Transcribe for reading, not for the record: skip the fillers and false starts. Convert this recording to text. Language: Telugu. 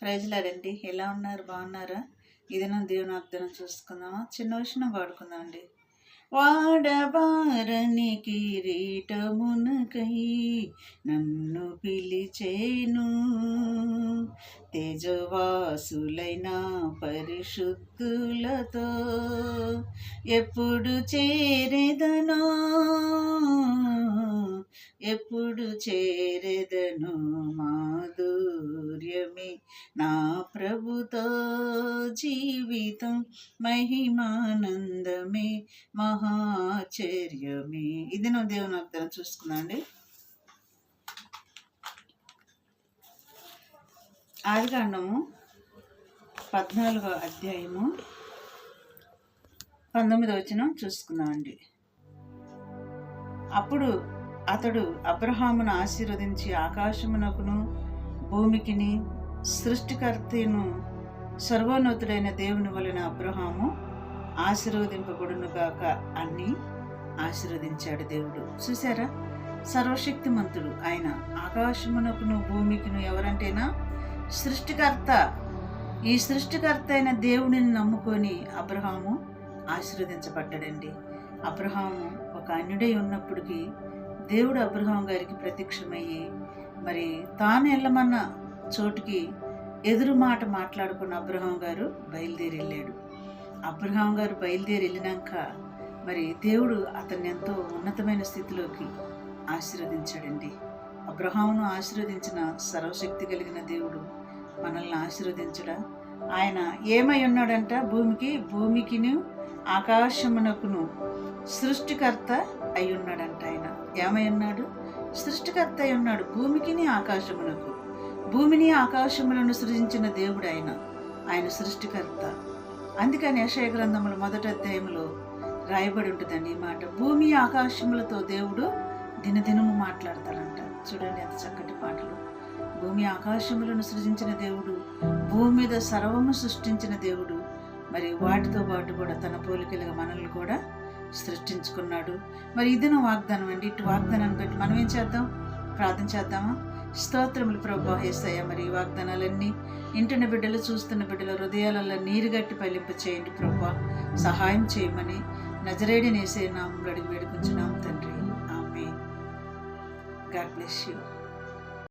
ప్రైజ్లాడండి. ఎలా ఉన్నారు? బాగున్నారా? ఇదినం దేవుని వాగ్దానం చూసుకుందామా? చిన్న విషయం పాడుకుందాం అండి. వాడబారని కిరీటమునకై నన్ను పిలిచేను, తేజవాసులైన పరిశుద్ధులతో ఎప్పుడు చేరెదనో మాధుర్యమే నా ప్రభుతో జీవితం, మహిమానందమే మహాచర్యమే. ఇది నువ్వు దేవుని వాగ్దానం చూసుకున్నా అండి. ఆదికాండము 14వ అధ్యాయము 19వ వచనం చూసుకుందామండి. అప్పుడు అతడు అబ్రహామును ఆశీర్వదించి ఆకాశమునకును భూమికిని సృష్టికర్తను సర్వోన్నతుడైన దేవుని వలన అబ్రహాము ఆశీర్వదింపబడునుగాక అని ఆశీర్వదించాడు దేవుడు. చూసారా, సర్వశక్తిమంతుడు ఆయన. ఆకాశమునకును భూమికిను ఎవరంటేనా? సృష్టికర్త. ఈ సృష్టికర్త అయిన దేవుడిని నమ్ముకొని అబ్రహాము ఆశీర్వదించబడ్డాడండి. అబ్రహాము ఒక అన్యుడై ఉన్నప్పటికీ దేవుడు అబ్రహాం గారికి ప్రత్యక్షమయ్యి మరి తాను వెళ్ళమన్న చోటుకి ఎదురు మాట మాట్లాడుకున్న అబ్రహాం గారు బయలుదేరి వెళ్ళాడు. అబ్రహాం గారు బయలుదేరి వెళ్ళినాక మరి దేవుడు అతన్ని ఎంతో ఉన్నతమైన స్థితిలోకి ఆశీర్వదించాడండి. అబ్రహామును ఆశీర్వదించిన సర్వశక్తి కలిగిన దేవుడు మనల్ని ఆశీర్వదించడా? ఆయన ఏమై ఉన్నాడంట? భూమికిను ఆకాశమునకును సృష్టికర్త అయి ఉన్నాడంట. ఆయన ఏమై ఉన్నాడు? సృష్టికర్త అయి ఉన్నాడు. భూమికిని ఆకాశమునకు, భూమిని ఆకాశములను సృజించిన దేవుడు ఆయన సృష్టికర్త. అందుకని యెషయా గ్రంథముల 1వ అధ్యాయంలో రాయబడి ఉంటుందండి ఈ మాట. భూమి ఆకాశములతో దేవుడు దినదినము మాట్లాడతాడంట. చూడండి ఎంత చక్కటి పాటలు. భూమి ఆకాశములను సృజించిన దేవుడు, భూమి మీద సర్వము సృష్టించిన దేవుడు, మరి వాటితో పాటు కూడా తన పోలికలుగా మనల్ని కూడా సృష్టించుకున్నాడు. మరి ఇది నా వాగ్దానం అండి. ఇటు వాగ్దానాన్ని బట్టి మనం ఏం చేద్దాం? ప్రార్థన చేద్దామా? స్తోత్రములు ప్రభువా యేసయ్య. మరి ఈ వాగ్దానాలన్నీ ఇంటిన బిడ్డలు, చూస్తున్న బిడ్డల హృదయాలలో నీరుగట్టి పలింప చేయండి ప్రభువా. సహాయం చేయమని నజరేయుడైన యేసయ్య నామములో అడిగి వేడుకుంటున్నాం తండ్రి. ఆమేన్. God bless you.